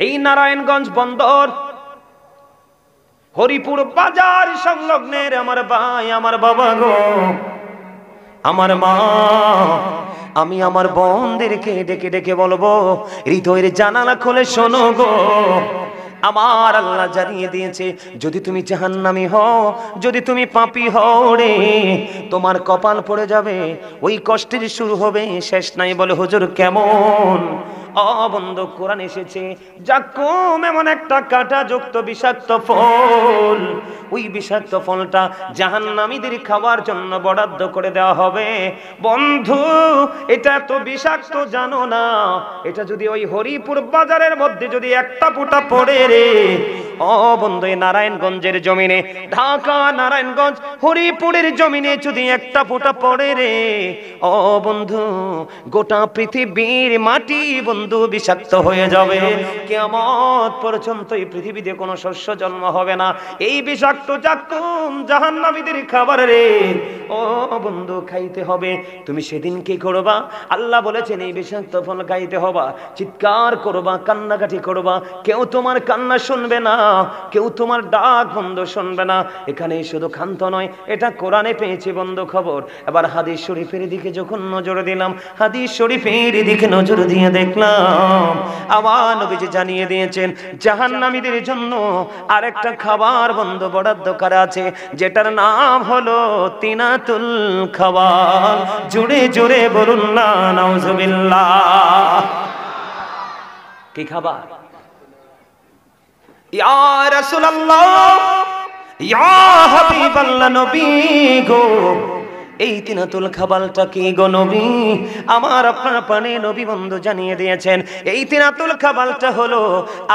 এই নারায়ণগঞ্জ বন্দর হরিপুর বাজার সংলগ্নের আমার ভাই, আমার বাবা গো, আমার মা, আমি আমার বোনদেরকে ডেকে ডেকে বলবো, হৃদয়ের জানালা খুলে শোনো গো। আমার আল্লাহ জানিয়ে দিয়েছে, যদি তুমি জাহান্নামী হও, যদি তুমি পাপী হও রে, তোমার কপাল পড়ে যাবে, ওই কষ্টের শুরু হবে, শেষ নাই। বলে হুজুর কেমন? বন্ধু, কোরআন এসেছে, জাক্কুম এমন একটা কাঁটাযুক্ত বিষাক্ত ফল, ওই বিষাক্ত ফলটা জাহান্নামীদের খাওয়ার জন্য বরাদ্দ করে দেওয়া হবে। বন্ধু, এটা তো বিষাক্ত জানো না? এটা যদি ওই হরিপুর বাজারের মধ্যে যদি একটা ফোঁটা পড়ে রে, বন্ধু, এই নারায়ণগঞ্জের জমিনে, ঢাকা নারায়ণগঞ্জ হরিপুরের জমিনে যদি একটা ফোঁটা পড়ে রে, বন্ধু, গোটা পৃথিবীর মাটি বন্ধু বিষাক্ত হয়ে যাবে। কিয়ামত পর্যন্ত এই পৃথিবীতে কোনো শস্য জন্ম হবে না। এই বিষাক্ত জাক্কুম জাহান্নামীদের খাবার রে, বন্ধু, খাইতে হবে। তুমি সেদিন কি করবা? আল্লাহ বলেছেন এই বিষাক্ত ফল খাইতে হবা, চিৎকার করবা, কান্নাকাটি করবা, কেউ তোমার কান্না শুনবে না, কেউ তোমার ডাক বন্ধু শুনবে না। এখানে শুধু ক্ষান্ত নয়, এটা কোরআনে পেয়েছি বন্ধু খবর। এবার হাদিস শরীফের দিকে যখন নজর দিলাম, হাদিস শরীফের দিকে নজর দিয়ে দেখলাম আমার নবীজি জানিয়ে দিয়েছেন জাহান্নামীদের জন্য আরেকটা খাবার বন্ধু বরাদ্দ করা আছে, যেটার নাম হলো তিনাতুল খাবার। জুড়ে জুড়ে বলুন না নাউজুবিল্লাহ। কি খাবার? ইয়া রাসূলুল্লাহ, ইয়া হাবিবাল্লাহ, নবী গো, এই তিনাতুল খাবারটা কি গো নবী? আমার আপনার পানে নবী বন্ধু জানিয়ে দিয়েছেন, এই তিনাতুল খাবারটা হলো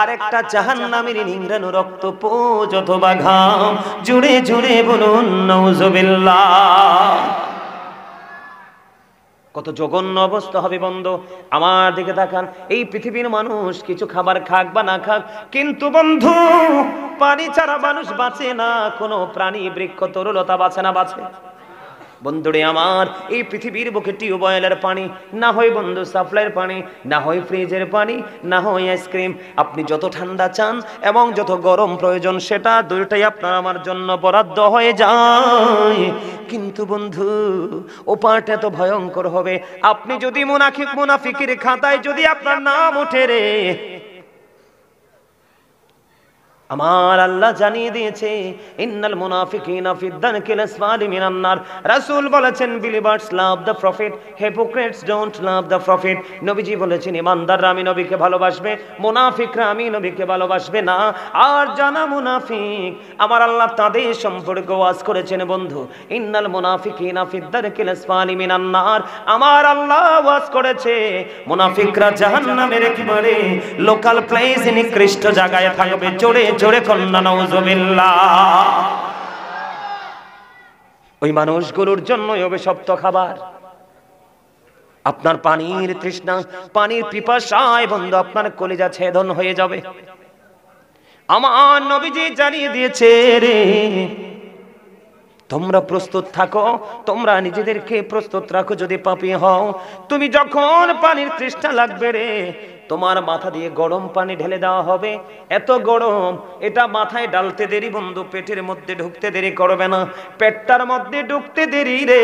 আরেকটা জাহান্নামীর নিংড়ানো রক্তপুঞ্জ অথবা ঘাম। জুড়ে জুড়ে বলুন নাউজুবিল্লাহ। কত জঘন্য অবস্থা হবে বন্ধু। আমার দিকে তাকান, এই পৃথিবীর মানুষ কিছু খাবার খাক বা না খাক, কিন্তু বন্ধু পানি ছাড়া মানুষ বাঁচে না, কোনো প্রাণী বৃক্ষ তরুলতা বাঁচে না, বাঁচে? বন্ধুরে আমার, এই পৃথিবীর বুকে টিউবওয়েলের পানি, না হয় বন্ধু সাপ্লাইয়ের পানি, না হয় ফ্রিজের পানি, না হয় আইসক্রিম, আপনি যত ঠান্ডা চান এবং যত গরম প্রয়োজন সেটা দুইটাই আপনার আমার জন্য বরাদ্দ হয়ে যায়। কিন্তু বন্ধু ও পার্ট এত ভয়ঙ্কর হবে, আপনি যদি মুনাফিকের খাতায় যদি আপনার নাম ওঠে রে, আমার আল্লাহ জানিয়ে দিয়েছে ইন্নাল মুনাফিকিনা ফি দারকিল আসফালি মিনান নার। রাসূল বলেছেন believers love the prophet, hypocrites don't love the prophet. নবীজি বলেছেন ইমানদাররা আমি নবীকে ভালোবাসবে, মুনাফিকরা আমি নবীকে ভালোবাসবে না। আর জানা মুনাফিক, আমার আল্লাহ তাদের সম্পর্কে ওয়াজ করেছেন বন্ধু, ইন্নাল মুনাফিকিনা ফি দারকিল আসফালি মিনান নার। আমার আল্লাহ ওয়াজ করেছে মুনাফিকরা জাহান্নামের একেবারে লোকাল প্লেস, নিকৃষ্ট জায়গায় থাকবে। জোরে জোরে কন্যা নাউজুবিল্লাহ। ওই মানুষগুলোর জন্য অভিশপ্ত খাবার। আপনার পানির তৃষ্ণা, পানির পিপাসায় বন্ধু আপনার কলিজা ছেদন হয়ে যাবে। আমার নবীজি জানিয়ে দিয়েছে রে, তোমরা প্রস্তুত থাকো, তোমরা নিজেদেরকে প্রস্তুত রাখো। যদি পাপী হও, তুমি যখন পানির তৃষ্ণা লাগবে রে, তোমার মাথা দিয়ে গরম পানি ঢেলে দেওয়া হবে। এত গরম, এটা মাথায় ডালতে দেরি বন্ধু পেটের মধ্যে ঢুকতে দেরি করবে না। পেটটার মধ্যে ঢুকতে দেরি রে,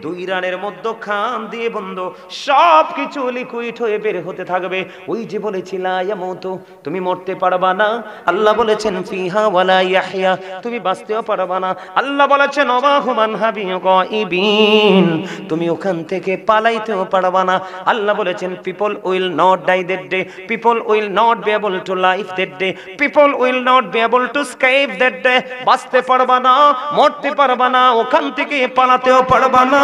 2 রানের মধ্যে খান দিয়ে বন্ধু সব কিছু লিকুইড হয়ে বের হতে থাকবে। ওই যে বলেছিলা ইয়ামুতু, তুমি মরতে পারবা না। আল্লাহ বলেছেন ফিহা ওয়ালা ইয়াহইয়া, তুমি বাঁচতেও পারবা না। আল্লাহ বলেছেন ওয়াহুমান হাবিগাইবিন, তুমি ওখান থেকে পালাইতেও পারবা না। আল্লাহ বলেছেন people will not die that day, people will not be able to live that day, people will not be able to escape that day. বাঁচতে পারবা না, মরতে পারবা না, ওখান থেকে পালাতেও পারবা না।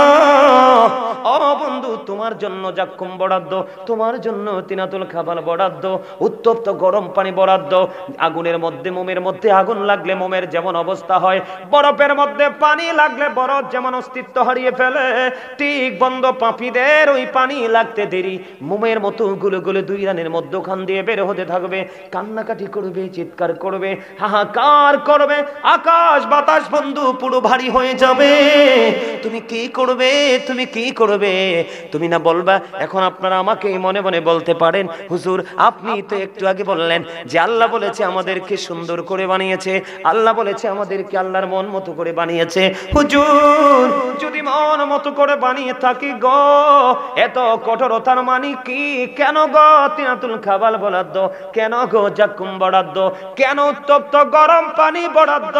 ও বন্ধু, তোমার জন্য জাক্কুম বরাদ্দ, তোমার জন্য তিনাতুল খাবার বরাদ্দ, উত্তপ্ত গরম পানি বরাদ্দ। আগুনের মধ্যে, মোমের মধ্যে আগুন লাগলে মোমের যেমন অবস্থা হয়, বরফের মধ্যে পানি লাগলে বরফ যেমন অস্তিত্ব হারিয়ে ফেলে, ঠিক বন্ধ পাপীদের ওই পানি লাগতে দেরি, মোমের মতো গুলো গুলো 2 রানের মধ্যখান দিয়ে বের হতে থাকবে। কান্নাকাটি করবে, চিৎকার করবে, হাহাকার করবে, আকাশ বাতাস বন্ধু পুরো ভারী হয়ে যাবে। তুমি কি করবে? তুমি কি করবে? করবে। তুমি না বলবা? এখন আপনারা আমাকে মনে মনে বলতে পারেন, হুজুর আপনি তো একটু আগে বললেন যে আল্লাহ বলেছে আমাদেরকে সুন্দর করে বানিয়েছে, আল্লাহ বলেছে আমাদেরকে আল্লাহর মন মতো করে বানিয়েছে। হুজুর যদি মন মতো করে বানিয়ে থাকি গো, এত কঠোরতার মানে কি? কেন গো তিনাতুল খাবাল বরাদ্দ, কেন গো জাকুম বরাদ্দ, কেন উত্তপ্ত গরম পানি বরাদ্দ?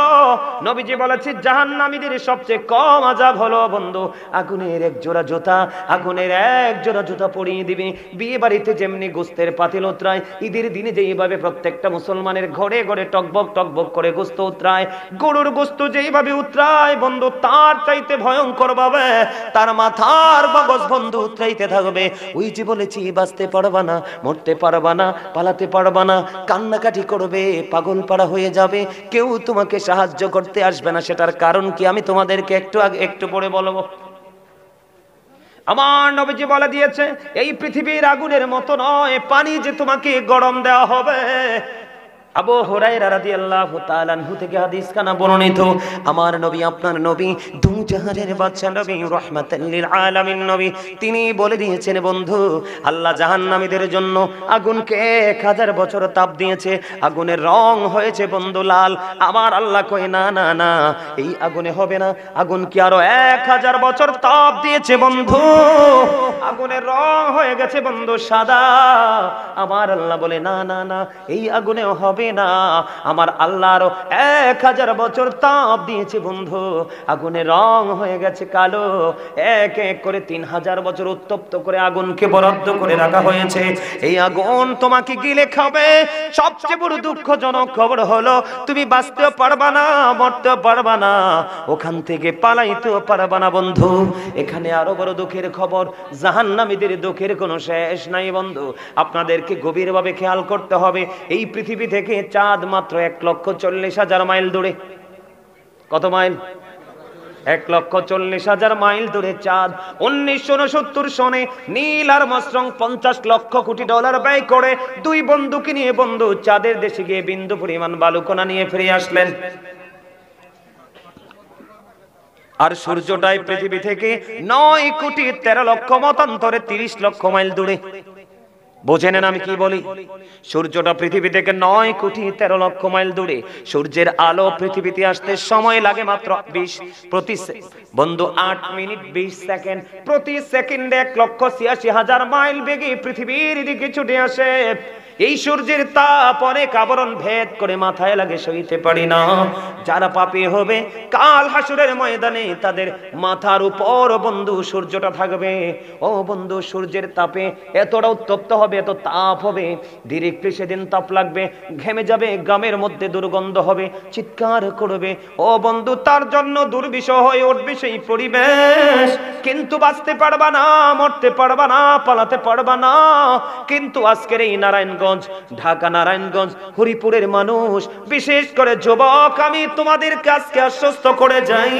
নবীজি বলেছে জাহান্নামীদের সবচেয়ে কম আযাব হলো বন্ধু আগুনের এক জোড়া জুতা, আগুনের এক জোড়া জুতা পরিয়ে দিবে। বিয়ে বাড়িতে যেমনি গোস্তের পাতিল উতরায়, ঈদের দিনে যেইভাবে প্রত্যেকটা মুসলমানের ঘরে ঘরে টকবক টকবক করে গোস্ত উতরায়, গরুর গোস্ত যেইভাবে উতরায় বন্ধু, তার চাইতে ভয়ঙ্কর ভাবে তার মাথার মগজ বন্ধু উতরাইতে থাকবে। ওই যে বলেছি বাঁচতে পারবা না, মরতে পারবা না, পালাতে পারবা না, কান্নাকাটি করবে, পাগল পাড়া হয়ে যাবে, কেউ তোমাকে সাহায্য করতে আসবে না। সেটার কারণ কি আমি তোমাদেরকে একটু পরে বলবো। আমার নবীজি বলে দিয়েছে এই পৃথিবীর আগুনের মতো নয় পানি যে তোমাকে গরম দেওয়া হবে। আবু হুরায়রা রাদিয়াল্লাহু তাআলা আনহু থেকে হাদিস খানা বর্ণিত, আমার নবী আপনার নবী দু জাহানের বাদশা নবী রাহমাতাল লিল আলামিন নবী, তিনি বলে দিয়েছেন বন্ধু আল্লাহ জাহান্নামীদের জন্য আগুনকে 1000 বছর তাপ দিয়েছে, আগুনের রং হয়েছে বন্ধু লাল। আমার আল্লাহ কয় না না না, এই আগুনে হবে না, আগুন কি আরো 1000 বছর তাপ দিয়েছে বন্ধু, আগুনের রং হয়ে গেছে বন্ধু সাদা। আমার আল্লাহ বলে না না না, এই আগুনেও হবে না, আমার আল্লাহর 1000 বছর তাপ দিয়েছে বন্ধু, আগুনের রং হয়ে গেছে কালো। এক এক করে 3000 বছর উত্তপ্ত করে আগুনকে বরাদ্দ করে রাখা হয়েছে, এই আগুন তোমাকে গিলে খাবে। সবচেয়ে বড় দুঃখজনক খবর হলো তুমি বাঁচতেও পারবা না, মরতেও পারবা না, ওখান থেকে পালাইতেও পারবা না বন্ধু। এখানে আরো বড় দুঃখের খবর, জাহান্নামীদের দুঃখের কোনো শেষ নাই বন্ধু। আপনাদেরকে গভীরভাবে খেয়াল করতে হবে, এই পৃথিবী থেকে চাঁদ মাত্র 1,40,000 মাইল দূরে। কত মাইল? 1,40,000 মাইল দূরে চাঁদ। 1969 সনে Neil Armstrong 50 lakh crore dollar ব্যয় করে 2 বন্ধুকে নিয়ে বন্ধু চাঁদের দেশে গিয়ে বিন্দু পরিমাণ বালুকণা নিয়ে ফিরে আসলেন। আর সূর্যটাই পৃথিবী থেকে 9,13,00,000 মতান্তরে 30 লক্ষ মাইল দূরে। বোঝেন আমি কি বলি? সূর্যটা পৃথিবী থেকে 9,13,00,000 মাইল দূরে। সূর্যের আলো পৃথিবীতে আসতে সময় লাগে মাত্র 20 প্রতি বন্ধু 8 মিনিট 20 সেকেন্ড। প্রতি সেকেন্ডে 1,86,000 মাইল বেগে পৃথিবীর দিকে ছুটে আসে। এই সূর্যের তাপ অনেক আবরণ ভেদ করে মাথায় লাগে, সইতে পারি না। যারা পাপী হবে কাল হাসরের ময়দানে তাদের মাথার উপর বন্ধু সূর্যটা থাকবে। ও বন্ধু সূর্যের তাপে এতটা উত্তপ্ত হবে, এত তাপ হবে, ডিরেক্টলি সেদিন তাপ লাগবে, ঘেমে যাবে, গ্রামের মধ্যে দুর্গন্ধ হবে, চিৎকার করবে। ও বন্ধু তার জন্য দুর্বিষহ হয়ে উঠবে সেই পরিবেশ। কিন্তু বাঁচতে পারবা না, মরতে পারবা না, পালাতে পারবা না। কিন্তু আজকের এই নারায়ণগঞ্জ, ঢাকা নারায়ণগঞ্জ, হরিপুরের মানুষ, বিশেষ করে যুবক, আমি তোমাদের কাছে আশ্বস্ত করে যাই,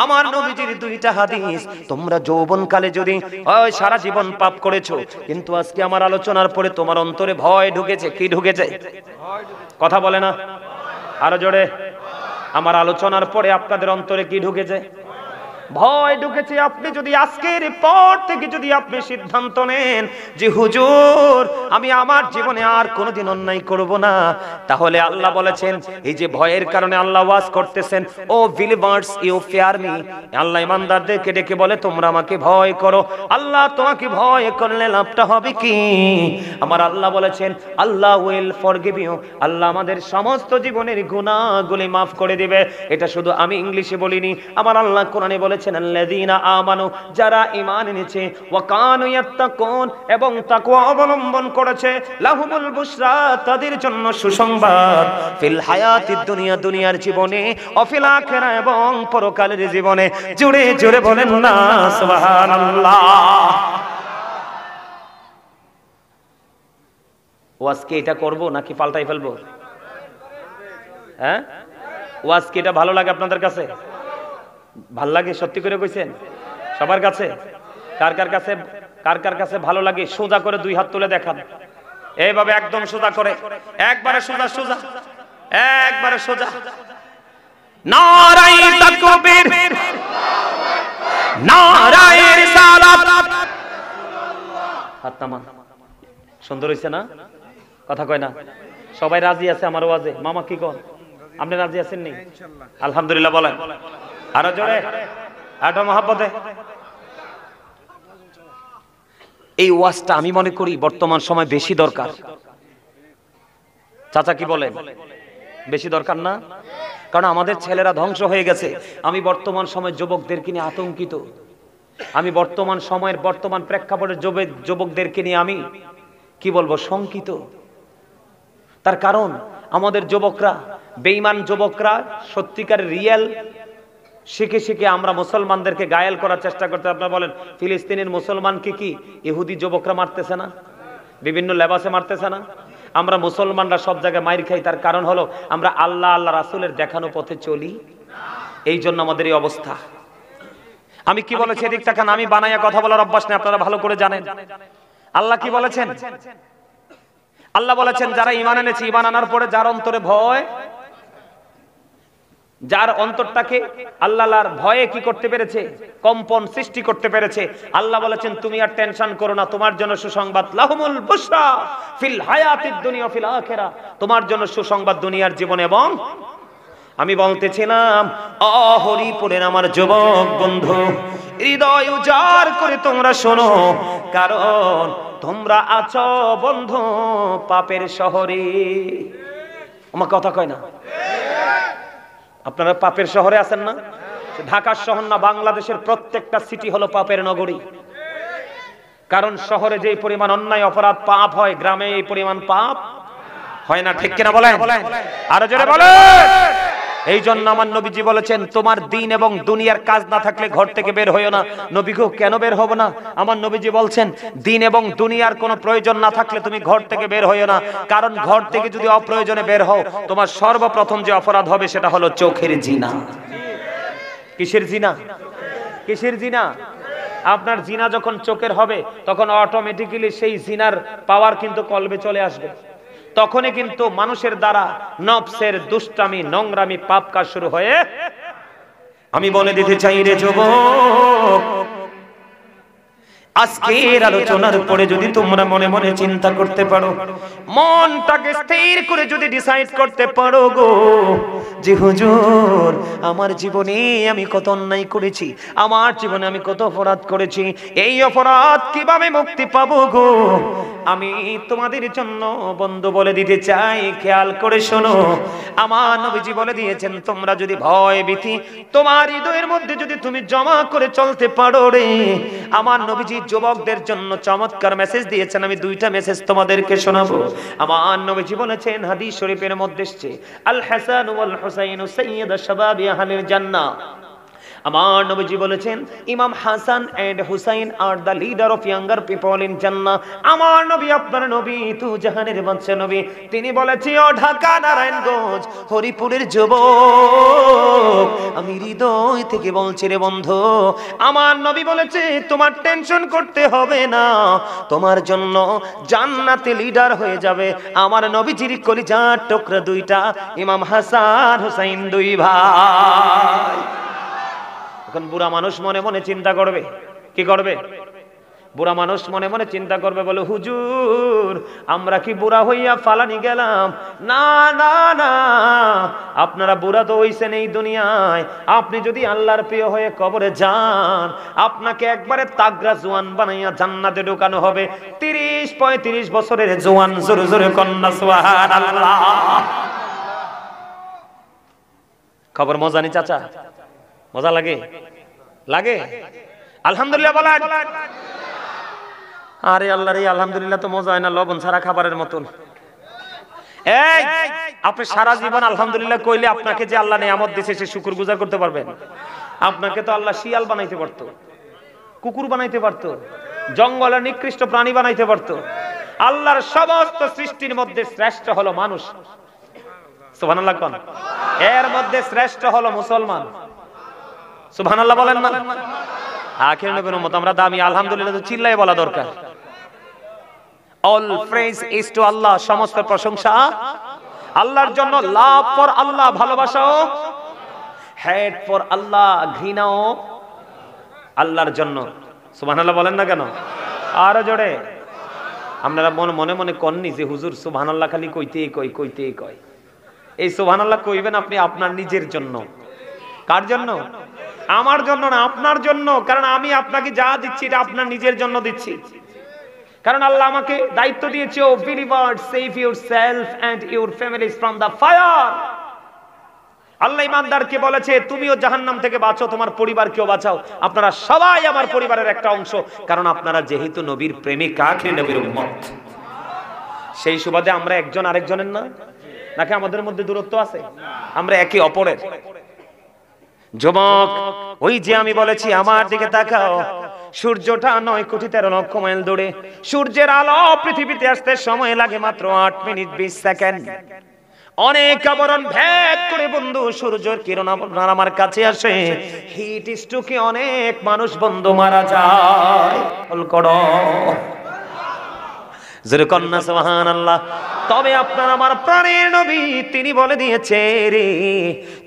আমার নবীজির 2টা হাদিস, তোমরা যৌবনকালে যদি সারা জীবন পাপ করেছো, কিন্তু আজকে আমার আলোচনার পরে তোমার অন্তরে ভয় ঢুকেছে। কি ঢুকেছে? কথা বলে না আরো জোরে। আমার আলোচনার পরে আপনাদের অন্তরে কি ঢুকেছে? ভয় ঢুকেছে। আপনি যদি আজকের পর থেকে যদি আপনি সিদ্ধান্ত নেন যে হুজুর আমি আমার জীবনে আর কোনোদিন অন্যায় করব না, তাহলে আল্লাহ বলেছেন এই যে ভয়ের কারণে আল্লাহ ওয়াজ করতেছেন, O believers you fear me, Allah ইমানদারদেরকে ডেকে বলে তোমরা আমাকে ভয় করো। আল্লাহ তোমাকে ভয় করলে লাভটা হবে কি? আমার আল্লাহ বলেছেন আল্লাহ উইল ফরগিভ ইউ, আল্লাহ আমাদের সমস্ত জীবনের গুনাহগুলি মাফ করে দিবে। এটা শুধু আমি ইংলিশে বলিনি, আমার আল্লাহ কোরআনে বলেছেন আল্লাযীনা আমানু, যারা ঈমান এনেছে, ওয়া কানু ইয়াত্তাকুন, এবং তাকওয়া অবলম্বন করেছে, লাহুমুল বুশরা, তাদের জন্য সুসংবাদ, ফিল হায়াতিদ দুনিয়া, দুনিয়ার জীবনে, ও ফিল আখিরা, এবং পরকালের জীবনে। জোরে জোরে বলেন না সুবহানাল্লাহ। ওয়াজকে এটা করব নাকি পাল্টাই ফেলবো? হ্যাঁ, ওয়াজকে এটা ভালো লাগে আপনাদের কাছে? ভাল লাগে? সত্যি করে কইছেন? সবার কাছে? কার কার কাছে ভালো লাগে? সোজা করে 2 হাত তুলে দেখান। এইভাবে একদম সোজা করে, একবারে সোজা সোজা, একবারে সোজা। নারায়ে তাকবীর, নারায়ে রিসালাত। হাত নামান। সুন্দর হইছে না? কথা কয় না? সবাই রাজি আছে আমার ওয়াজে? মামা কি কন? আপনি রাজি আছেন নি? আলহামদুলিল্লাহ বলেন। আরো জোরে, আরো মহব্বতে। এই ওয়াজটা আমি মনে করি বর্তমান সময় বেশি দরকার। চাচা কি বলেন? বেশি দরকার না? কারণ আমাদের ছেলেরা ধ্বংস হয়ে গেছে। আমি বর্তমান সময় যুবকদেরকে নিয়ে আতঙ্কিত। আমি বর্তমান সময়ের বর্তমান প্রেক্ষাপটের যুবকদেরকে নিয়ে আমি কি বলবো, শঙ্কিত। তার কারণ আমাদের যুবকরা, বেঈমান যুবকরা সত্যিকারের রিয়েল শিখে শিখে আমরা মুসলমানদেরকে গায়েল করার চেষ্টা করতে। আপনারা বলেন ফিলিস্তিনের মুসলমানকে কি ইহুদি যুবকরা মারতেছে না? বিভিন্ন লেবাসে মারতেছে না? আমরা মুসলমানরা সব জায়গায় মাইর খাই। তার কারণ হলো আমরা আল্লাহ আল্লাহ রাসূলের দেখানো পথে চলি, এই জন্য আমাদের এই অবস্থা। আমি কি বলেছি এদিক তাকান, আমি বানাইয়া কথা বলার অভ্যাস নেই, আপনারা ভালো করে জানেন। আল্লাহ কি বলেছেন? আল্লাহ বলেছেন যারা ঈমান এনেছে, ঈমান আনার পরে যার অন্তরে ভয়, যার অন্তরটাকে আল্লাহর ভয়ে কি করতে পেরেছে, কম্পন সৃষ্টি করতে পেরেছে, আল্লাহ বলেছেন তুমি আর টেনশন করো না, তোমার জন্য সুসংবাদ, লাহুমুল বুশরা ফিল হায়াতিদ দুনিয়া ফিল আখিরা, তোমার জন্য সুসংবাদ দুনিয়ার জীবন এবং। আমি বলতেছিলাম হরিপুরের আমার যুবক বন্ধু, হৃদয় উজাড় করে তোমরা শোনো, কারণ তোমরা আছো বন্ধু পাপের শহরে। আমার কথা কয় না? আপনারা পাপের শহরে আছেন না? ঢাকার শহর না, বাংলাদেশের প্রত্যেকটা সিটি হলো পাপের নগরী। কারণ শহরে যে পরিমাণ অন্যায় অপরাধ পাপ হয়, গ্রামে এই পরিমাণ পাপ হয় না। ঠিক কিনা বলেন? আরো জোরে বলেন। এই জন্য আমার নবীজি বলেছেন তোমার দিন এবং দুনিয়ার কাজ না থাকলে ঘর থেকে বের হইও না। নবী গো কেন বের হব না? আমার নবীজি বলছেন দিন এবং দুনিয়ার কোনো প্রয়োজন না থাকলে তুমি ঘর থেকে বের হইও না, কারণ ঘর থেকে যদি অপ্রয়োজনে বের হও, তোমার সর্বপ্রথম যে অপরাধ হবে সেটা হলো চোখের জিনা। কিসের জিনা? কিসের জিনা? আপনার জিনা যখন চোখের হবে তখন অটোমেটিক্যালি সেই জিনার পাওয়ার কিন্তু কলবে চলে আসবে। তখনই কিন্তু মানুষের দ্বারা নফসের দুষ্টামি, নোংরামি, পাপ কাজ শুরু হয়ে। আমি বলে দিতে চাই রে যুবক, আজকের আলোচনার পরে যদি তোমরা মনে মনে চিন্তা করতে পারো, মনটাকে স্থির করে যদি ডিসাইড করতে পারো গো যে হুজুর আমার জীবনে আমি কত অন্যায় করেছি, আমার জীবনে আমি কত অপরাধ করেছি, এই অপরাধ কিভাবে মুক্তি পাবো গো, আমি তোমাদের জন্য বন্ধু বলে দিতে চাই, খেয়াল করে শোনো। আমার নবীজি বলে দিয়েছেন তোমরা যদি ভয় ভীতি তোমার হৃদয়ের মধ্যে যদি তুমি জমা করে চলতে পারো রে, আমার নবীজি যুবকদের জন্য চমৎকার মেসেজ দিয়েছেন। আমি দুইটা মেসেজ তোমাদেরকে শোনাবো। আমার নবীজি বলেছেন, হাদিস শরীফের মধ্যে এসেছে, আল হাসান ওয়াল হুসাইন সাইয়্যিদু শাবাবি আহলিল জান্নাহ। আমার নবীজি বলেছেন Imam Hasan and Hussain are the leader of younger people in Jannah. আমার নবী, আপনার নবী তু জাহানের বাদশা নবী, তিনি বলেছে ও ঢাকা নারায়ণগঞ্জ হরিপুরের যুবক, আমি হৃদয় থেকে বলছি রে বন্ধু, আমার নবী বলেছে তোমার টেনশন করতে হবে না, তোমার জন্য জান্নাতে লিডার হয়ে যাবে আমার নবীজির কলিজার টুকরা দুইটা, ইমাম হাসান হুসাইন, দুই ভাই। এখন বুড়া মানুষ মনে মনে চিন্তা করবে, কি করবে? বুড়া মানুষ মনে মনে চিন্তা করবে, বলে হুজুর আমরা কি বুড়া হইয়া ফালানি গেলাম? না না না, আপনারা বুড়া তো হইছেন এই দুনিয়ায়, আপনি যদি আল্লাহর প্রিয় হয়ে কবরে যান, আপনাকে একবারে তাগড়া জোয়ান বানাইয়া জান্নাতে ঢোকানো হবে। 30-35 বছরের জোয়ান, জোরে জোরে কন্যা সুবহানাল্লাহ। খবর মজা নি চাচা? মজা লাগে? লাগে? আলহামদুলিল্লাহ বলেন। আরে আল্লাহ রে, আলহামদুলিল্লাহ তো মজা হয় না, লবণ ছাড়া খাবারের মতন। এই আপনি সারা জীবন আলহামদুলিল্লাহ কইলে আপনাকে যে আল্লাহ নিয়ামত দিয়েছে সে শুকরগুজার করতে পারবেন? আপনাকে তো আল্লাহ শিয়াল বানাইতে পারতো, কুকুর বানাইতে পারতো, জঙ্গলের নিকৃষ্ট প্রাণী বানাইতে পারতো। আল্লাহর সমস্ত সৃষ্টির মধ্যে শ্রেষ্ঠ হলো মানুষ, সুবহানাল্লাহ কোন? এর মধ্যে শ্রেষ্ঠ হলো মুসলমান, সুবহানাল্লাহ বলেন না? আখির নবীর উম্মত আমরা দামি, আলহামদুলিল্লাহ তো চিল্লায় বলা দরকার। অল প্রেজ ইজ টু আল্লাহ, সমস্ত প্রশংসা আল্লাহর জন্য। লাভ ফর আল্লাহ, ভালোবাসাও, হেট ফর আল্লাহ, ঘৃণাও। আল্লাহর জন্য। সুবহানাল্লাহ বলেন না কেন? আরো জোরে। আপনারা মনে মনে কননি যে হুজুর সুবহানাল্লাহ খালি কইতেই কয়। এই সুবহানাল্লাহ কইবেন আপনি আপনার নিজের জন্য। কার জন্য? আমার জন্য না, আপনার জন্য। কারণ আমি আপনাকে যা দিচ্ছি এটা আপনার নিজের জন্য দিচ্ছি। কারণ আল্লাহ আমাকে দায়িত্ব দিয়েছে, O believers save yourself and your families from the fire. Allah ইমানদারকে বলেছে তুমিও জাহান্নাম থেকে বাঁচো, তোমার পরিবারকেও বাঁচাও। আপনারা সবাই আমার পরিবারের একটা অংশ, কারণ আপনারা যেহেতু নবীর প্রেমিক, আখির নবীর উম্মত। সেই সুবাদে আমরা একজন আরেকজনের না, নাকি আমাদের মধ্যে দূরত্ব আছে? আমরা একে অপরের। যুবক, ওই যে আমি বলেছি আমার দিকে তাকাও, সূর্যটা 9 কোটি 13 লক্ষ মাইল দূরে। সূর্যের আলো পৃথিবীতে আসতে সময় লাগে মাত্র 8 মিনিট 20 সেকেন্ড। অনেক আবরণ ভেদ করে বন্ধু সূর্যের কিরণ আমার কাছে আসে। হিট স্ট্রোকে অনেক মানুষ বন্ধু মারা যায়। জোরে কন্যা সুবহানাল্লাহ। তবে আপনার আমার প্রাণের নবী তিনি বলে দিয়েছে, রে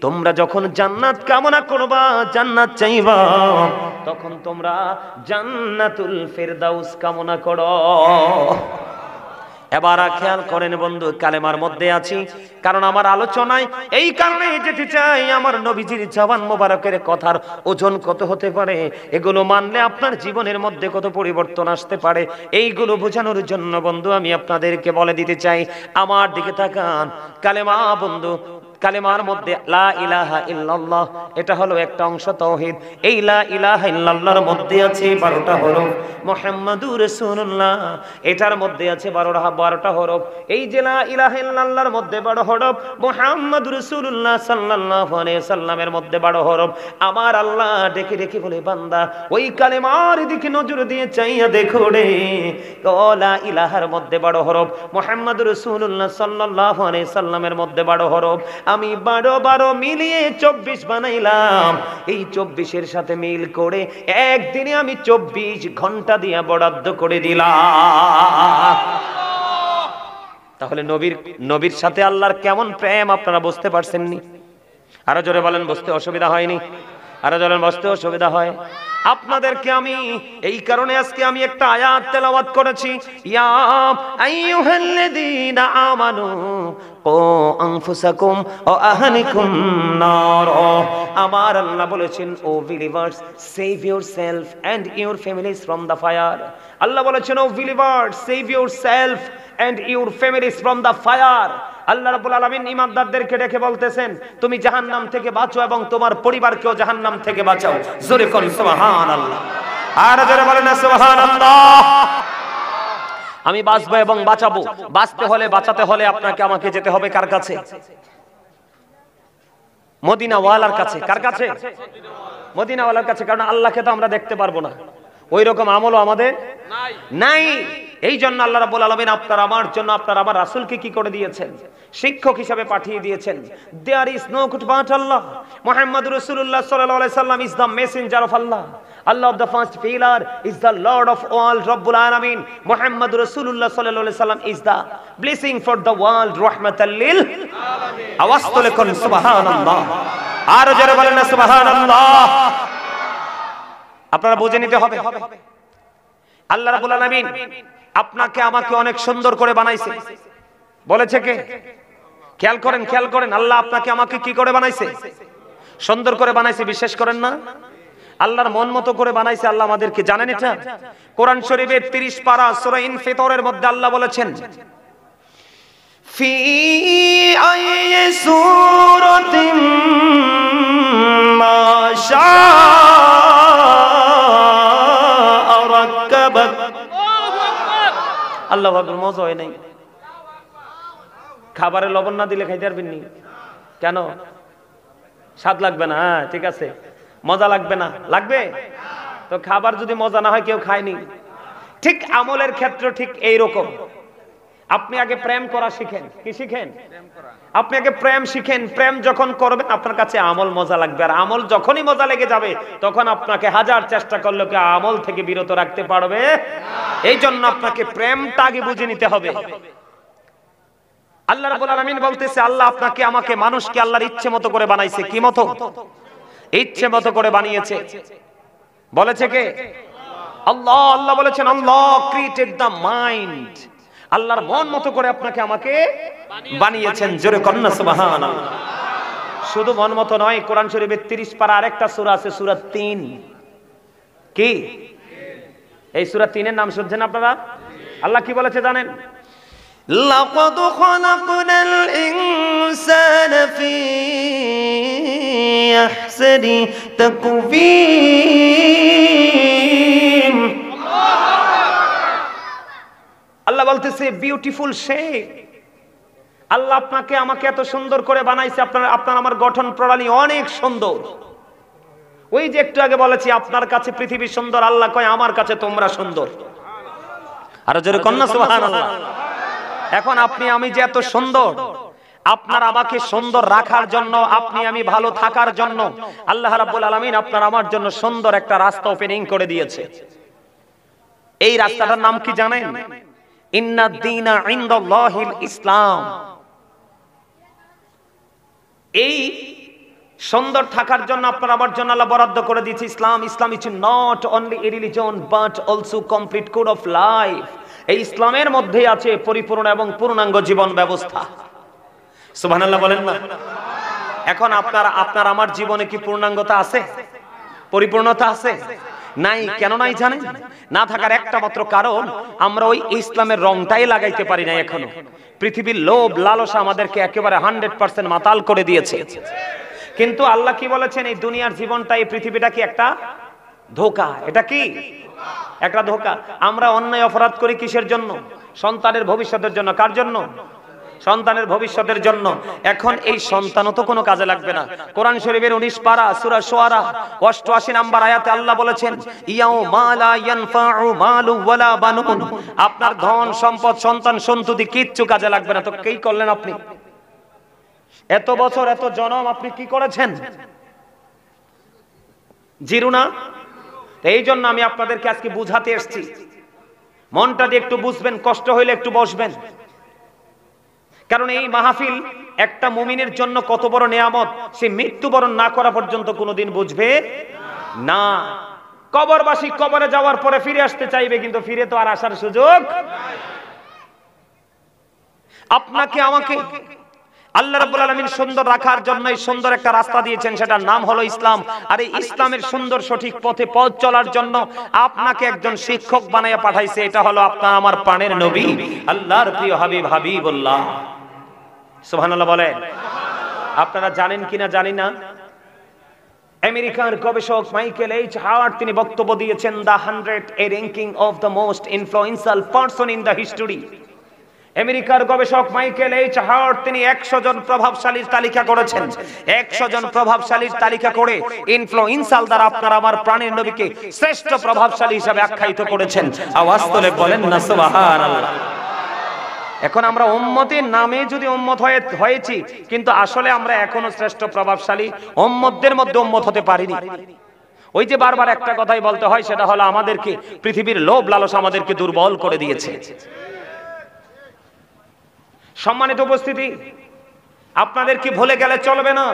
তোমরা যখন জান্নাত কামনা করবা, জান্নাত চাইবা, তখন তোমরা জান্নাতুল ফেরদাউস কামনা করো। এবার খেয়াল করেন বন্ধু, কালেমার মধ্যে আছি, কারণ আমার আলোচনায় এই কারণে যেতে চাই আমার নবীজির জবান মোবারকের কথার ওজন কত হতে পারে, এগুলো মানলে আপনার জীবনের মধ্যে কত পরিবর্তন আসতে পারে, এইগুলো বোঝানোর জন্য বন্ধু আমি আপনাদেরকে বলে দিতে চাই। আমার দিকে তাকান। কালেমা বন্ধু, কালেমার মধ্যে লা ইলাহা ইল্লাল্লাহ, এটা হলো একটা অংশ তাওহীদ। এই লা ইলাহা ইল্লাল্লাহর মধ্যে আছে 12টা হরফ। মুহাম্মাদুর রাসূলুল্লাহ, এটার মধ্যে আছে 12টা হরফ। এই যে লা ইলাহা ইল্লাল্লাহর মধ্যে 12 হরফ, মুহাম্মাদুর রাসূলুল্লাহ সাল্লাল্লাহু আলাইহি সাল্লামের মধ্যে 12 হরফ। আমার আল্লাহ ডেকে ডেকে বলে, বান্দা ওই কালেমার দিকে নজর দিয়ে চাইয়া দেখো রে, লা ইলাহার মধ্যে 12 হরফ, মুহাম্মাদুর রাসূলুল্লাহ সাল্লাল্লাহু আলাইহি সাল্লামের মধ্যে 12 হরফ। আমি 12 মিলিয়ে 24 বানাইলাম। এই 24-এর সাথে মিল করে একদিনে আমি 24 ঘন্টা দিয়ে বরাদ্দ করে দিলাম। তাহলে নবীর সাথে আল্লাহর কেমন প্রেম আপনারা বুঝতে পারছেননি? আরো জোরে বলেন, বুঝতে অসুবিধা হয়নি? আরো জোরে বলতে অসুবিধা হয়? আপনাদেরকে আমি এই কারণে আজকে আমি একটা আয়াত তেলাওয়াত করেছি, ইয়া আইয়ুহাল্লাযীনা আমানু কু আনফুসাকুম ওয়া আহলিকুম নার। আমার আল্লাহ বলেছেন, O believers save yourself and your families from the fire. Allah বলেছেন, O believers save yourself and your families from the fire. Allah রাব্বুল আলামিন ঈমানদারদেরকে ডেকে বলতেছেন, তুমি জাহান্নাম থেকে বাঁচো এবং তোমার পরিবারকেও জাহান্নাম থেকে বাঁচাও। জোরে করুন সুবহানাল্লাহ। আর জোরে বলেন না সুবহানাল্লাহ। আমি বাঁচবো এবং বাঁচাবো। বাঁচতে হলে, বাঁচাতে হলে আপনাকে আমাকে যেতে হবে কার কাছে? মদিনা ওয়ালার কাছে। কার কাছে? মদিনা ওয়ালার কাছে। কারণ আল্লাহকে তো আমরা দেখতে পারবো না, ওই রকম আমলও আমাদের নাই। এই জন্য আল্লাহ রাব্বুল আলামিন আপনার আমার জন্য আপনার আমার রাসূলকে কি করে দিয়েছেন? শিক্ষক হিসেবে পাঠিয়ে দিয়েছেন। There is no god but Allah. মুহাম্মাদুর রাসূলুল্লাহ সাল্লাল্লাহু আলাইহি সাল্লাম is the messenger of Allah. Allah of the first pillar is the Lord of all Rabbul Alamin. Muhammadur Rasulullah sallallahu alaihi wasallam is the blessing for the world, rahmatan lil alamin. আওয়াজ তুলে কোন সুবহানাল্লাহ। আর জোরে বলেন না সুবহানাল্লাহ। আপনারা বুঝে নিতে হবে, আল্লাহ রাব্বুল আলামিন আপনাকে আমাকে অনেক সুন্দর করে বানাইছে। বলেছে কে? খেয়াল করেন, খেয়াল করেন। আল্লাহ আপনাকে আমাকে কি করে বানাইছে? সুন্দর করে বানাইছে। বিশ্বাস করেন না? আল্লাহর মন মতো করে বানাইছে আল্লাহ আমাদেরকে। জানেন এটা? কোরআন শরীফের 30 পারা সূরা ইনফিতরের মধ্যে আল্লাহ বলেছেন, ফি আইয়ি সূরাতিন মা শাআ রাক্কাবাক। আল্লাহু আকবার। মজা হয় নাই? খাবারে লবণ না দিলে খাইতে পারবেন নি? কেন? স্বাদ লাগবে না? হ্যাঁ ঠিক আছে, মজা লাগবে না? লাগবে তো। খাবার যদি মজা না হয় কেউ খায়নি। ঠিক আমলের ক্ষেত্রে ঠিক এই রকম। আপনি আগে প্রেম করা শিখেন। কি শিখেন? আপনি আগে প্রেম শিখেন। প্রেম যখন করবেন আপনার কাছে আমল মজা লাগবে। আর আমল যখনই মজা লেগে যাবে তখন আপনাকে হাজার চেষ্টা করলেও কি আমল থেকে বিরত রাখতে পারবে? এই জন্য আপনাকে প্রেমটা আগে বুঝে নিতে হবে। আল্লাহ রাব্বুল আলামিন বলতেছে, আল্লাহ আপনাকে আমাকে মানুষকে আল্লাহর ইচ্ছে মতো করে বানাইছে। কি মতো? ইচ্ছে মতো করে বানিয়েছে। বলেছে কে? আল্লাহ। আল্লাহ বলেছেন আল্লাহ ক্রিয়েটেড দ্য মাইন্ড। আল্লাহর মন মতো করে আপনাকে আমাকে বানিয়েছেন। জোরে কন্না সুবহানাল্লাহ। শুধু মন মতো নয়, কোরআন শরীফের 30 পারা আরেকটা সূরা আছে, সূরা 3। কি এই সূরা 3 এর নাম শুনছেন আপনারা? আল্লাহ কি বলেছে জানেন? লাকাদ খালাকনাল ইনসানা ফি আহসানি তাকবীম। আল্লাহ বলতেছে বিউটিফুল শেপ। আল্লাহ আপনাকে আমাকে এত সুন্দর করে বানাইছে, আপনার আমার গঠন প্রণালী অনেক সুন্দর। ওই যে একটু আগে বলেছি আপনার কাছে পৃথিবী সুন্দর, আল্লাহ কয় আমার কাছে তোমরা সুন্দর। আর জোরে কন্না সুবহানাল্লাহ। এখন আপনি আমি যে এত সুন্দর, আপনার আমাকে সুন্দর রাখার জন্য, আপনি আমি ভালো থাকার জন্য আল্লাহ রাব্বুল আলামিন আপনার আমার জন্য সুন্দর একটা রাস্তা ওপেনিং করে দিয়েছে। এই রাস্তাটার নাম কি জানেন? ইন্নাদ দীনা ইনদাল্লাহিল ইসলাম। এই সুন্দর থাকার জন্য আপনার আমার জন্য আল্লাহ বরাদ্দ করে দিয়েছে Islam. Islam is not only a religion but also complete code of life. এই ইসলামের মধ্যে আছে পরিপূর্ণ এবং পূর্ণাঙ্গ জীবন ব্যবস্থা। সুবহানাল্লাহ বলেন না? এখন আপনার আমার জীবনে কি পূর্ণাঙ্গতা আছে? পরিপূর্ণতা আছে? নাই। কেন নাই জানেন? না থাকার একটা মাত্র কারণ, আমরা ওই ইসলামের রংটাই লাগাইতে পারি না এখনো। পৃথিবীর লোভ লালসা আমাদেরকে একেবারে 100% মাতাল করে দিয়েছে। কিন্তু আল্লাহ কি বলেছেন? এই দুনিয়ার জীবনটা, এই পৃথিবীটা কি একটা ধোঁকা। এটা কি একটা ধোঁকা। আমরা অন্যায় অপরাধ করি কিসের জন্য? সন্তানের ভবিষ্যতের জন্য। কার জন্য? সন্তানের ভবিষ্যতের জন্য। এখন এই সন্তানও তো কোনো কাজে লাগবে না। কোরআন শরীফের 19 পারা সূরা শুআরা 88 নম্বর আয়াতে আল্লাহ বলেছেন ইয়াউমা লা ইয়ানফাউ মালু ওয়ালা বানুন। আপনার ধন সম্পদ সন্তান সন্ততি কিচ্ছু কাজে লাগবে না। তো কি করলেন আপনি? এত বছর এত জনম আপনি কি করেছেন? জিরো না? এই জন্য আমি আপনাদেরকে আজকে বুঝাতে এসেছি। মনটা দিয়ে একটু বুঝবেন, কষ্ট হইলে একটু বসবেন। কারণ এই মাহফিল একটা মুমিনের জন্য কত বড় নিয়ামত, সে মৃত্যুবরণ না করা পর্যন্ত কোনোদিন বুঝবে না। কবরবাসী কবরে যাওয়ার পরে ফিরে আসতে চাইবে, কিন্তু ফিরে তো আর আসার সুযোগ নাই। আপনাকে আমাকে আল্লাহ রাব্বুল আলামিন সুন্দর রাখার জন্য এই সুন্দর একটা রাস্তা দিয়েছেন, সেটার নাম হলো ইসলাম। আর এই ইসলামের সুন্দর সঠিক পথে পথ চলার জন্য আপনাকে একজন শিক্ষক বানাইয়া পাঠাইছে। এটা হলো আপনার আমার প্রাণের নবী, আল্লাহর প্রিয় হাবিব হাবিবুল্লাহ। সুবহানাল্লাহ বলেন। আপনারা জানেন কিনা জানি না, আমেরিকার গবেষক মাইকেল এইচ হার্ট তিনি বক্তব্য দিয়েছেন the 100 A ranking of the most influential person in the history. আমেরিকার গবেষক মাইকেল এইচ হার্ট তিনি 100 জন প্রভাবশালীর তালিকা করেছেন। 100 জন প্রভাবশালীর তালিকা করে ইনফ্লুয়েন্সিয়াল দ্বারা আপনার আমার প্রাণের নবীকে শ্রেষ্ঠ প্রভাবশালী হিসেবে আখ্যায়িত করেছেন। আওয়াজ তুলে বলেন না সুবহানাল্লাহ। এখন আমরা উম্মতের নামে যদি উম্মত হয়েছি, কিন্তু আসলে আমরা এখনো শ্রেষ্ঠ প্রভাবশালী উম্মতদের মধ্যে উম্মত হতে পারিনি। ওই যে বারবার একটা কথাই বলতে হয়, সেটা হলো আমাদেরকে পৃথিবীর লোভ লালসা আমাদেরকে দুর্বল করে দিয়েছে। সম্মানিত উপস্থিতি, আপনাদের কি ভুলে গেলে চলবে না,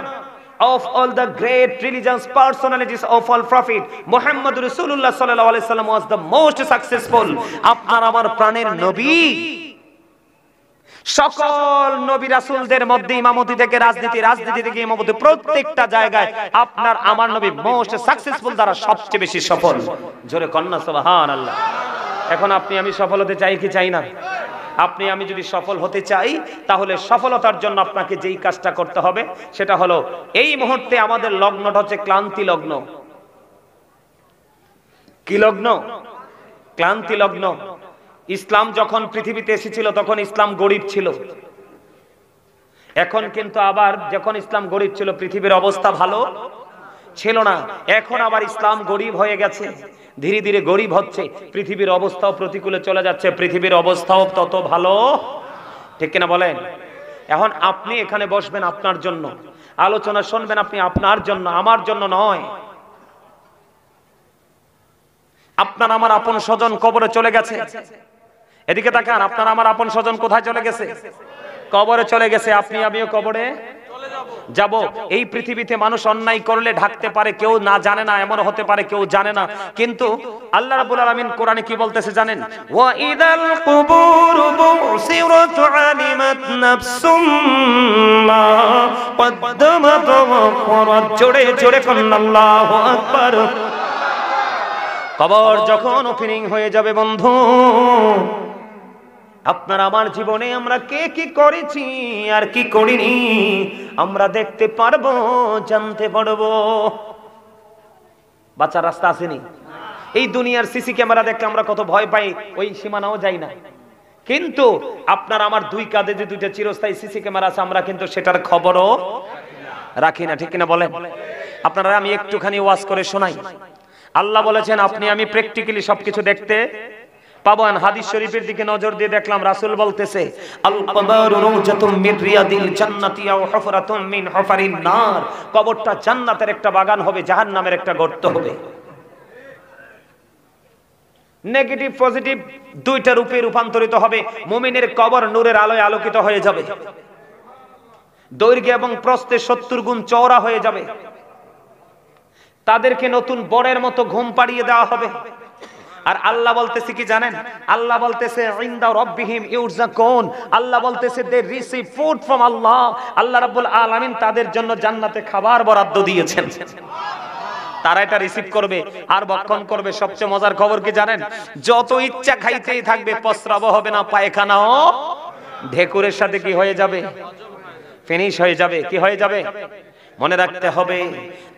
of all the great religious personalities of all prophet Muhammad Rasulullah sallallahu alaihi wasallam was the most successful। আপনার আমার প্রাণের নবী সকল নবী রাসূলদের মধ্যে ইমামতি থেকে রাজনীতি থেকে ইমামতি, প্রত্যেকটা জায়গায় আপনার আমার নবী মোস্ট সাকসেসফুল, দ্বারা সবচেয়ে বেশি সফল। জোরে কন্না সুবহানাল্লাহ। এখন আপনি আমি সফল হতে চাই কি চাই না? আপনি আমি যদি সফল হতে চাই, তাহলে সফলতার জন্য আপনাকে যেই কাজটা করতে হবে সেটা হলো, এই মুহূর্তে আমাদের লগ্নটা হচ্ছে ক্লান্তি লগ্ন। কি লগ্ন? ক্লান্তি লগ্ন। ইসলাম যখন পৃথিবীতে এসেছিল তখন ইসলাম গরিব ছিল। এখন কিন্তু আবার যখন ইসলাম গরিব ছিল, পৃথিবীর অবস্থা ভালো ছিল না। এখন আবার ইসলাম গরিব হয়ে গেছে, ধীরে ধীরে গরিব হচ্ছে, পৃথিবীর অবস্থাও প্রতিকূলে চলে যাচ্ছে, পৃথিবীর অবস্থাও তত ভালো, ঠিক কিনা বলেন? এখন আপনি এখানে বসবেন আপনার জন্য, আলোচনা শুনবেন আপনি আপনার জন্য, আমার জন্য নয়। আপনার আমার আপন স্বজন কবরে চলে গেছে। এদিকে তাকান, আপনার আমার আপন স্বজন কোথায় চলে গেছে? কবরে চলে গেছে। আপনি আমিও কবরে চলে যাব। যাব। এই পৃথিবীতে মানুষ অন্যায় করলে ঢাকতে পারে, কেউ না জানে না, এমন হতে পারে কেউ জানে না, কিন্তু আল্লাহ রাব্বুল আলামিন কোরআনে কি বলতেছে জানেন? ওয়া ইদাল কুবুরু বুসিরাত আলিমাত নাফসুম মা কদ্দামাত ওয়া আখরাত। জোরে জোরে কোন আল্লাহু আকবার। কবর যখন ওপেনিং হয়ে যাবে বন্ধু, আপনার আমার জীবনে আমরা কে কি করেছি আর কি করিনি আমরা দেখতে পারবো, জানতে পারবো। বাচ্চার রাস্তা আসেনি, এই দুনিয়ার সিসি ক্যামেরা দেখলে আমরা কত ভয় পাই, ওই সীমানাও যাই না, কিন্তু আপনার আমার দুই কাঁধে যে দুইটা চিরস্থায়ী সিসি ক্যামেরা আছে, আমরা কিন্তু সেটার খবরও রাখি না, ঠিক কিনা বলেন? আপনারা আমি একটুখানি ওয়াজ করে শোনাই। আল্লাহ বলেছেন আপনি আমি প্র্যাকটিক্যালি সবকিছু দেখতে পাবো। হাদিস শরীফের দিকে নজর দিয়ে দেখলাম রাসূল বলতেছে আল কবরু রওজাতুম মিন রিয়াদিল জান্নাতি আও হুফরাতুম মিন হুফারিন নার। কবরটা জান্নাতের একটা বাগান হবে, জাহান্নামের একটা গর্ত হবে। নেগেটিভ পজিটিভ দুইটা রূপে রূপান্তরিত হবে। মুমিনের কবর নূরের আলোয় আলোকিত হয়ে যাবে, দৈর্ঘ্য এবং প্রস্থে 70 গুণ চওড়া হয়ে যাবে। তাদেরকে নতুন বরের মতো ঘুম পাড়িয়ে দেওয়া হবে। আর আল্লাহ বলতেছে কি জানেন? আল্লাহ বলতেছে ইনদা রাব্বিহিম ইউরযাকুন। আল্লাহ বলতেছে দে রিসিভ ফুড ফ্রম আল্লাহ। আল্লাহ রাব্বুল আলামিন তাদের জন্য জান্নাতে খাবার বরাদ্দ দিয়েছেন, তারা এটা রিসিভ করবে আর ভক্ষণ করবে। সবচেয়ে মজার খবর কি জানেন? যত ইচ্ছা খাইতেই থাকবে, প্রস্রাবও হবে না, পায়খানাও ঢেকুরের সাথে কি হয়ে যাবে? ফিনিশ হয়ে যাবে। কি হয়ে যাবে? মনে রাখতে হবে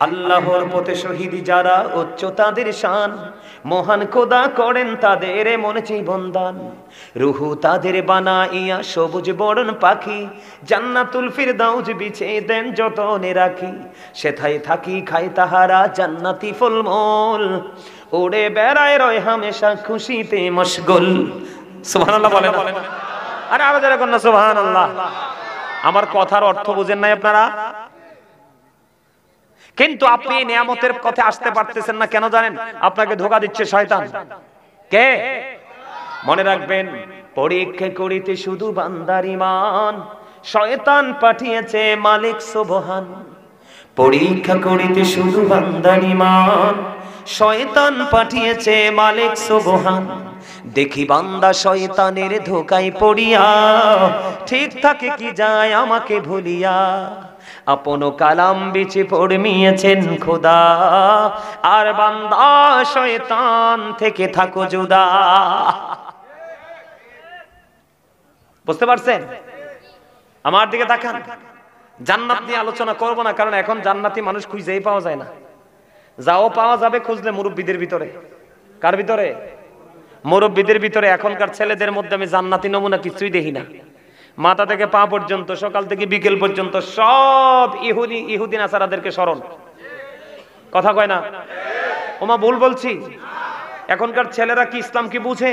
আল্লাহর পথে শহীদ যারা, উচ্চ তাদের শান, মহান খোদা করেন তাদের মনে জীবন দান। রুহু তাদের বানাইয়া সবুজ বরণ পাখি, জান্নাতুল ফিরদাউস বিছে দেন যতনে রাখি। সেথায় থাকি খায় তাহারা জান্নাতি ফলমূল, উড়ে বেড়ায় রয় হামেশা খুশিতে মশগুল। সুবহানাল্লাহ বলেন। আরে আরো যারা কন্যা সুবহানাল্লাহ। আমার কথার অর্থ বুঝেন নাই আপনারা? কিন্তু আপনি নিয়ামতের পথে আসতে পারতেছেন না কেন জানেন? আপনাকে ধোঁকা দিচ্ছে শয়তান। কে? মনে রাখবেন, পরীক্ষা করিতে শুধু বান্দার ঈমান, শয়তান পাঠিয়েছে মালিক সুবহান। পরীক্ষা করিতে শুধু বান্দার ঈমান, শয়তান পাঠিয়েছে মালিক সুবহান। দেখি বান্দা শয়তানের ধোঁকায় পড়িয়া, ঠিক থাকে কি যায় আমাকে ভুলিয়া। আপন কালাম বিচে পড়মিয়েছেন খোদা, আর বান্দা শয়তান থেকে থাকো জুদা। বুঝতে পারছেন? আমার দিকে তাকান। জান্নাত নিয়ে আলোচনা করব না, কারণ এখন জান্নাতি মানুষ খুঁজেই পাওয়া যায় না। যাও পাওয়া যাবে খুঁজলে মুরব্বীদের ভিতরে। কার ভিতরে? মুরব্বীদের ভিতরে। এখনকার ছেলেদের মধ্যে আমি জান্নাতি নমুনা কিছুই দেখি না। মাথা থেকে পা পর্যন্ত, সকাল থেকে বিকেল পর্যন্ত সব ইহুদি নাসারাদেরকে স্মরণ। কথা কয় না? ওমা ভুল বলছি? এখনকার ছেলেরা কি ইসলাম কি বুঝে?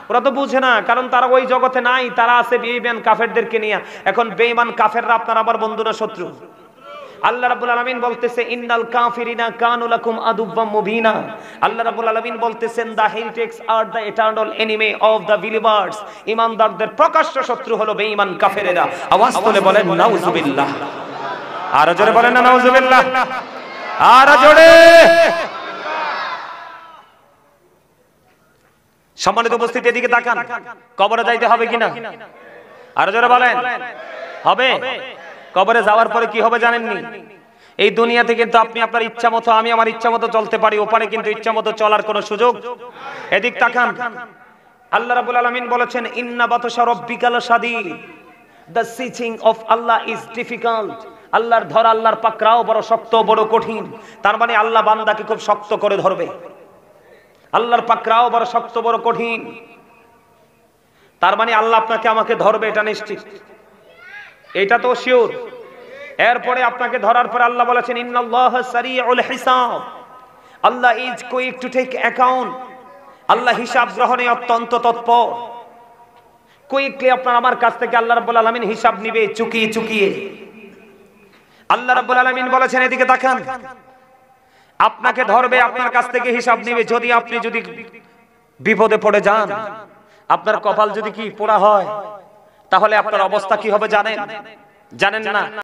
ওরা তো বুঝে না, কারণ তারা ওই জগতে নাই। তারা আছে বেঈমান কাফেরদেরকে নিয়ে। এখন বেঈমান কাফেররা আপনার আবার বন্ধু না শত্রু? আল্লাহ রাব্বুল আলামিন বলতেছে ইন্নাল কাফিরিনা কানু লাকুম আদুব্বাম মুবিনা। আল্লাহ রাব্বুল আলামিন বলতেছেন the heretics are the eternal enemy of the believers. ঈমানদারদের প্রকাশ্য শত্রু হলো বেঈমান কাফেরেরা। আওয়াজ তুলে বলেন নাউজুবিল্লাহ। আর জোরে বলেন না নাউজুবিল্লাহ। আর জোরে। সম্মানিত উপস্থিতি, এদিকে তাকান। কবরে যাইতে হবে কিনা? আর জোরে বলেন। হবে। কবরে যাওয়ার পরে কি হবে জানেননি? এই দুনিয়াতে কিন্তু আপনি আপনার ইচ্ছা মতো, আমি আমার ইচ্ছা মতো চলতে পারি, ওপারে কিন্তু ইচ্ছা মতো চলার কোনো সুযোগ। এদিক তাকান। আল্লাহ রাব্বুল আলামিন বলেছেন ইন্না বাতশা রাব্বিকা লাশাদীদ। The seizing of Allah is difficult. আল্লাহর ধরা, আল্লাহর পাকড়াও বড় শক্ত, বড় কঠিন। তার মানে আল্লাহ বান্দাকে খুব শক্ত করে ধরবে। আল্লাহর পাকড়াও বড় শক্ত, বড় কঠিন। তার মানে আল্লাহ আপনাকে আমাকে ধরবে, এটা নিশ্চিত, এটা তো শিওর। এরপরে আপনাকে ধরার পরে আল্লাহ বলেছেন ইন্নাল্লাহা সারিউল হিসাব। Allah is quick to take account. Allah হিসাব গ্রহণে অত্যন্ত তৎপর। কুইকলি আপনার আমার কাছ থেকে আল্লাহ রাব্বুল আলামিন হিসাব নিবে চুকিয়ে চুকিয়ে। আল্লাহ রাব্বুল আলামিন বলেছেন এদিকে তাকান, আপনাকে ধরবে, আপনার কাছ থেকে হিসাব নিবে। যদি আপনি বিপদে পড়ে যান, আপনার কপাল যদি কি পোড়া হয়, তাহলে আপনার অবস্থা কি হবে জানেন? জানেন না?